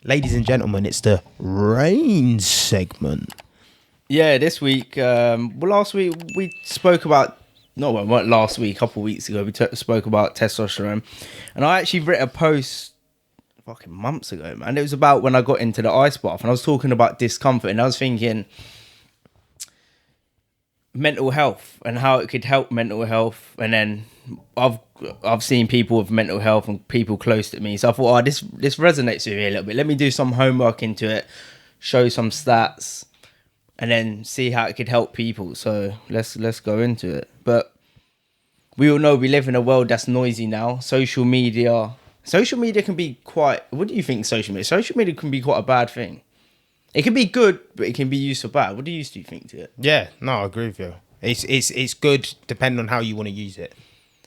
Ladies and gentlemen, it's the Rayne segment. Yeah, this week, last week we spoke about, not last week, a couple of weeks ago, we spoke about testosterone. And I actually wrote a post fucking months ago, man. It was about when I got into the ice bath and I was talking about discomfort and I was thinking mental health and how it could help mental health. And then I've seen people with mental health and people close to me. So I thought, this resonates with me a little bit. Let me do some homework into it, show some stats, and then see how it could help people. So let's go into it. But we all know we live in a world that's noisy now. Social media can be quite... What do you think social media? Social media can be quite a bad thing. It can be good, but it can be used for bad. What do you think to it? Yeah, no, I agree with you. It's good depending on how you want to use it.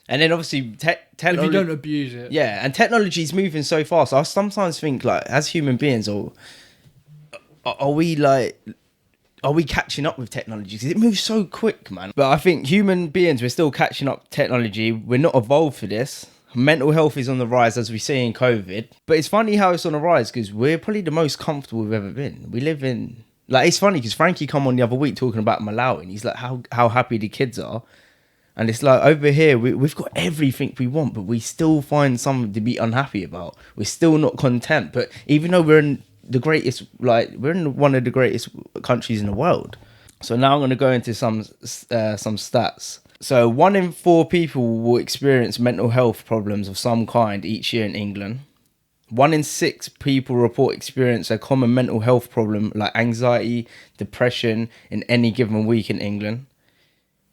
And then obviously technology... If you don't abuse it. Yeah, and technology is moving so fast. I sometimes think, like, as human beings, are we catching up with technology? Because it moves so quick, man. But I think human beings, we're still catching up with technology. We're not evolved for this. Mental health is on the rise, as we see in COVID. But it's funny how it's on the rise, because we're probably the most comfortable we've ever been. We live in... Like, it's funny, because Frankie come on the other week talking about Malawi, and he's like, how happy the kids are. And it's like, over here, we've got everything we want, but we still find something to be unhappy about. We're still not content. But even though we're in one of the greatest countries in the world. So now I'm going to go into some stats. So 1 in 4 people will experience mental health problems of some kind each year in England. 1 in 6 people report experience a common mental health problem like anxiety, depression in any given week in England.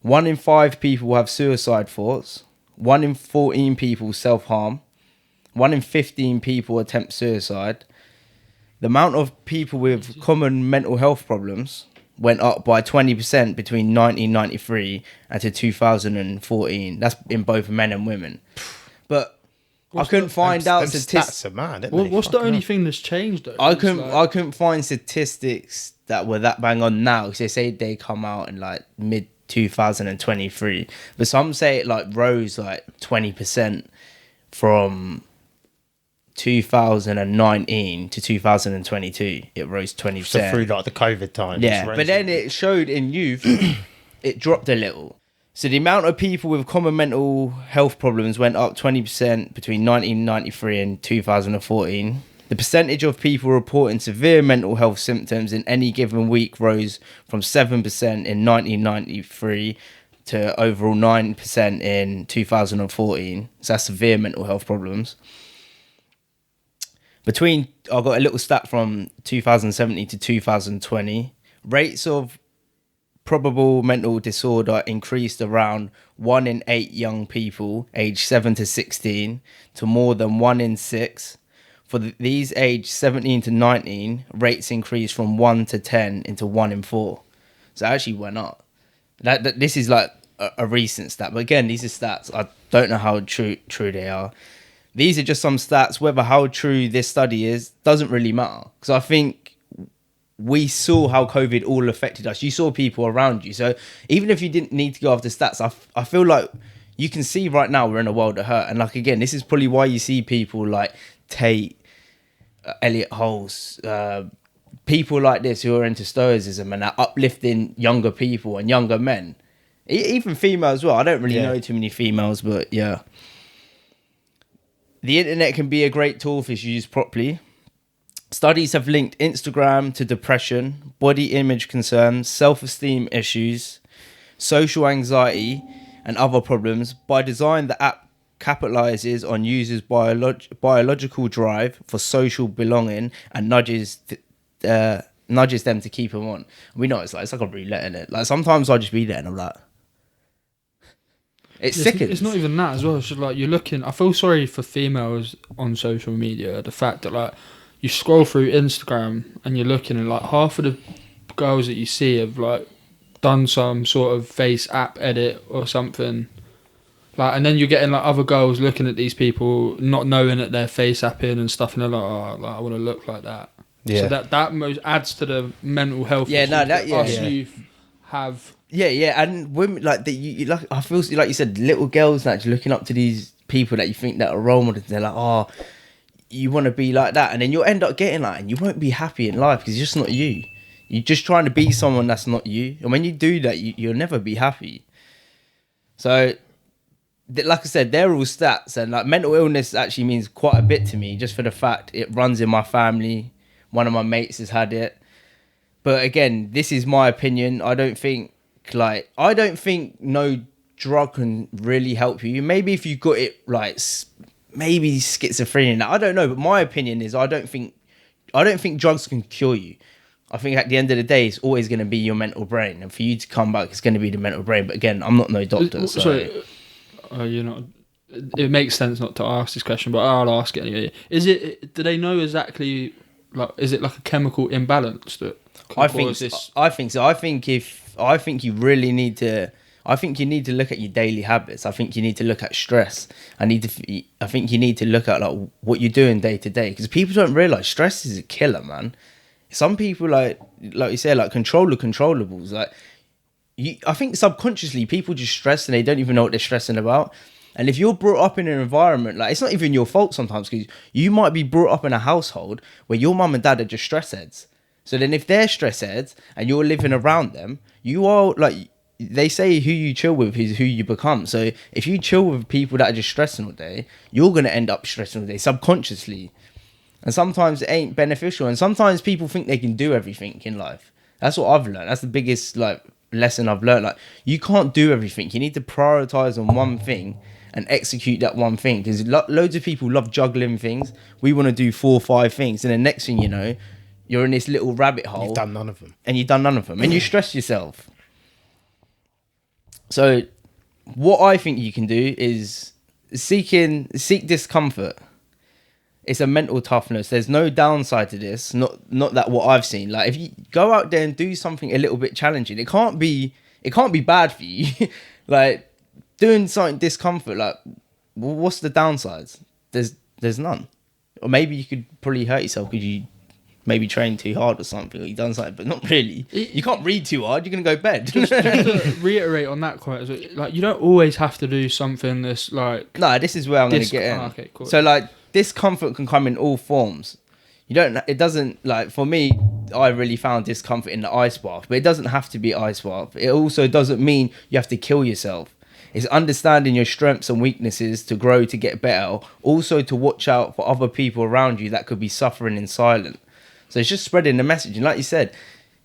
1 in 5 people will have suicide thoughts. 1 in 14 people self-harm. 1 in 15 people attempt suicide. The amount of people with common mental health problems went up by 20% between 1993 and to 2014. That's in both men and women. But I couldn't find out statistics. Stats are mad, aren't they? What's the only thing that's changed though? I couldn't find statistics that were that bang on now, because they say they come out in like mid 2023. But some say it like rose like 20% from 2019 to 2022. It rose 20%. So through like the COVID time. Yeah, but then it showed in youth, it dropped a little. So the amount of people with common mental health problems went up 20% between 1993 and 2014. The percentage of people reporting severe mental health symptoms in any given week rose from 7% in 1993 to overall 9% in 2014. So that's severe mental health problems. I've got a little stat from 2017 to 2020. Rates of probable mental disorder increased around 1 in 8 young people aged 7 to 16 to more than 1 in 6. For these aged 17 to 19, rates increased from 1 to 10 into 1 in 4. So it actually went up. This is like a recent stat. But again, these are stats. I don't know how true they are. These are just some stats. Whether how true this study is doesn't really matter. Because I think we saw how COVID all affected us. You saw people around you. So even if you didn't need to go after stats, I feel like you can see right now we're in a world of hurt. And like, again, this is probably why you see people like Tate, Elliot Hulse, people like this who are into stoicism and are uplifting younger people and younger men. Even females as well. I don't really know too many females, but yeah. The internet can be a great tool if it's used properly. Studies have linked Instagram to depression, body image concerns, self-esteem issues, social anxiety, and other problems. By design, the app capitalizes on users' biological drive for social belonging and nudges them to keep them on. We know it's like a roulette, isn't it? Like sometimes I'll just be there and I'm like, it's sickens. It's not even that as well. It's just like you're looking. I feel sorry for females on social media. The fact that like you scroll through Instagram and you're looking and like half of the girls that you see have like done some sort of face app edit or something. Like, and then you're getting like other girls looking at these people, not knowing that they're face apping and stuff, and they're like, "Oh, like, I want to look like that." Yeah. So that most adds to the mental health. Yeah, no, that youth have. Yeah, and women like that. I feel like you said, little girls actually looking up to these people that you think that are role models. They're like, oh, you want to be like that, and then you'll end up getting like, and you won't be happy in life because it's just not you. You're just trying to be someone that's not you, and when you do that, you'll never be happy. So, like I said, they're all stats, and like mental illness actually means quite a bit to me, just for the fact it runs in my family. One of my mates has had it, but again, this is my opinion. I don't think no drug can really help you. Maybe if you got it like maybe schizophrenia. I don't know, but my opinion is I don't think drugs can cure you. I think at the end of the day, it's always going to be your mental brain, and for you to come back, it's going to be the mental brain. But again, I'm not no doctor, so. You're not. It makes sense not to ask this question, but I'll ask it anyway. Do they know exactly? Like, is it like a chemical imbalance that? I think so. I think you really need to. I think you need to look at your daily habits. I think you need to look at stress. I think you need to look at like what you're doing day to day, because people don't realize stress is a killer, man. Some people like you said, like control the controllables. Like I think subconsciously people just stress and they don't even know what they're stressing about. And if you're brought up in an environment, like it's not even your fault sometimes, because you might be brought up in a household where your mum and dad are just stress heads. So then if they're stress heads and you're living around them, you are like, they say who you chill with is who you become. So if you chill with people that are just stressing all day, you're going to end up stressing all day subconsciously. And sometimes it ain't beneficial. And sometimes people think they can do everything in life. That's what I've learned. That's the biggest like lesson I've learned. Like, you can't do everything. You need to prioritize on one thing and execute that one thing. Because loads of people love juggling things. We want to do 4 or 5 things. And the next thing you know, you're in this little rabbit hole. You've done none of them. And you stress yourself. So what I think you can do is seek discomfort. It's a mental toughness. There's no downside to this. Not that what I've seen. Like, if you go out there and do something a little bit challenging, it can't be bad for you. Like, doing something discomfort, like, what's the downsides? There's none. Or maybe you could probably hurt yourself because you maybe trained too hard or something, or you done something, but not really. You can't read too hard. You're gonna go to bed. Just to reiterate on that quote, like, you don't always have to do something that's like. No, this is where I'm gonna get in. Okay, cool. So like, discomfort can come in all forms. It doesn't, like, for me, I really found discomfort in the ice bath, but it doesn't have to be ice bath. It also doesn't mean you have to kill yourself. It's understanding your strengths and weaknesses to grow, to get better. Also to watch out for other people around you that could be suffering in silence. So it's just spreading the message. And like you said,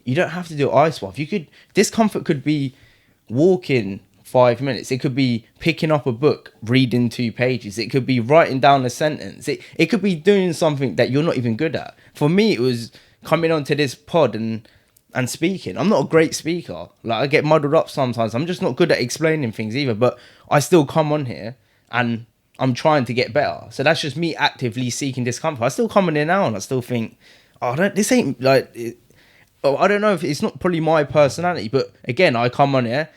you don't have to do ice bath. Discomfort could be walking 5 minutes. It could be picking up a book, reading 2 pages. It could be writing down a sentence. It could be doing something that you're not even good at. For me, it was coming onto this pod and speaking. I'm not a great speaker. Like, I get muddled up sometimes. I'm just not good at explaining things either. But I still come on here and I'm trying to get better. So that's just me actively seeking discomfort. I still come in here now and I still think, this ain't like. I don't know if it's not probably my personality, but again, I come on here.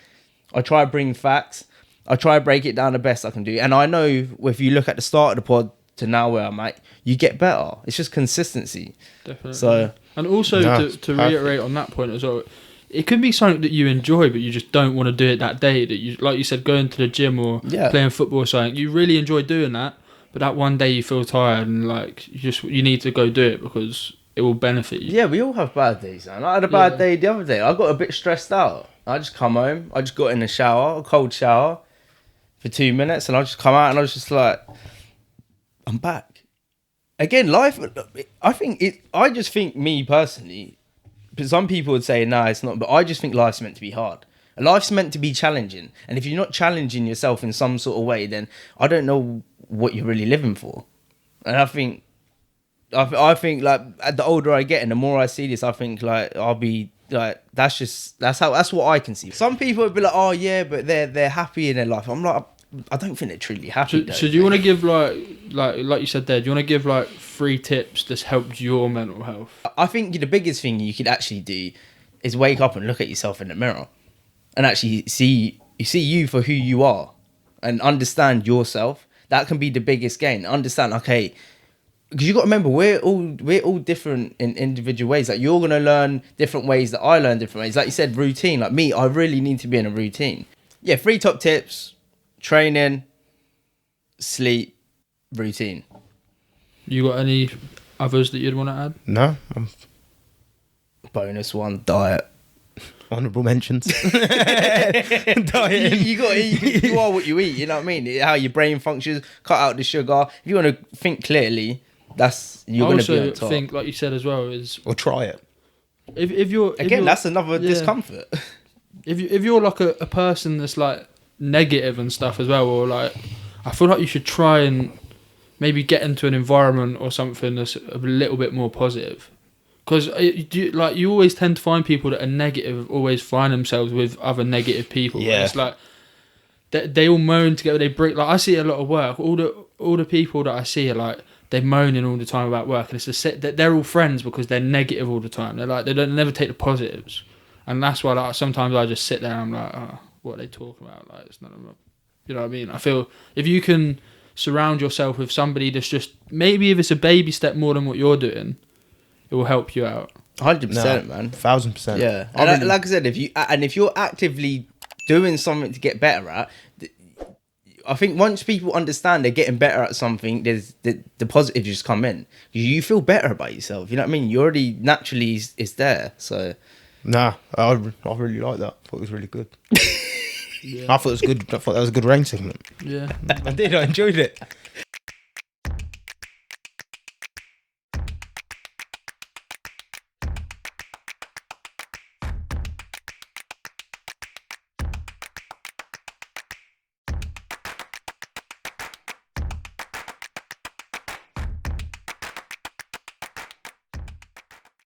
I try to bring facts. I try to break it down the best I can do. And I know if you look at the start of the pod to now where I'm at, you get better. It's just consistency. Definitely. So, and also to reiterate on that point as well, it could be something that you enjoy, but you just don't want to do it that day. That you, like you said, going to the gym or playing football or something. You really enjoy doing that, but that one day you feel tired and like you need to go do it because it will benefit you. Yeah, we all have bad days, man. I had a bad day the other day. I got a bit stressed out. I just come home. I just got in the shower, a cold shower, for 2 minutes, and I just come out and I was just like, I'm back. Again, life. I just think, me personally, because some people would say no, it's not, but I just think life's meant to be hard. Life's meant to be challenging, and if you're not challenging yourself in some sort of way, then I don't know what you're really living for. And I think like, the older I get and the more I see this, I think like I'll be like, that's what I can see. Some people would be like, oh yeah, but they're happy in their life. I'm like, I don't think they're truly happy. So do you want to give like you said there? Do you want to give like 3 tips that's helped your mental health? I think the biggest thing you could actually do is wake up and look at yourself in the mirror, and actually see you for who you are, and understand yourself. That can be the biggest gain. Understand, okay. Because you got to remember, we're all different in individual ways. Like, you're gonna learn different ways that I learn different ways. Like you said, routine. Like me, I really need to be in a routine. Yeah, 3 top tips: training, sleep, routine. You got any others that you'd want to add? No, I'm Bonus one, diet. honourable mentions. you you are what you eat. You know what I mean? How your brain functions. Cut out the sugar. If you want to think clearly, you're going to be I on also top. think, like you said as well, is Or try it. if you're That's another discomfort. if you're like a person that's like negative and stuff as well, or like, I feel like you should try and maybe get into an environment or something that's a little bit more positive. Because you always tend to find people that are negative always find themselves with other negative people. Yeah. It's like they all moan together. They break. Like, I see a lot of work. All the people that I see are like, they're moaning all the time about work, and it's just that they're all friends because they're negative all the time. They're like, they don't never take the positives, and that's why like sometimes I just sit there and I'm like, oh, what are they talking about? Like, it's not, you know what I mean? I feel if you can surround yourself with somebody that's just, maybe if it's a baby step more than what you're doing, it will help you out. 100%, man. 1000%. Yeah, and like I said, if you're actively doing something to get better at, I think once people understand they're getting better at something, there's the positives just come in. You feel better about yourself. You know what I mean? You already naturally is there. So, Nah, I really like that. I thought it was really good. Yeah. I thought it was good. I thought that was a good Rayne segment. Yeah. I did. I enjoyed it.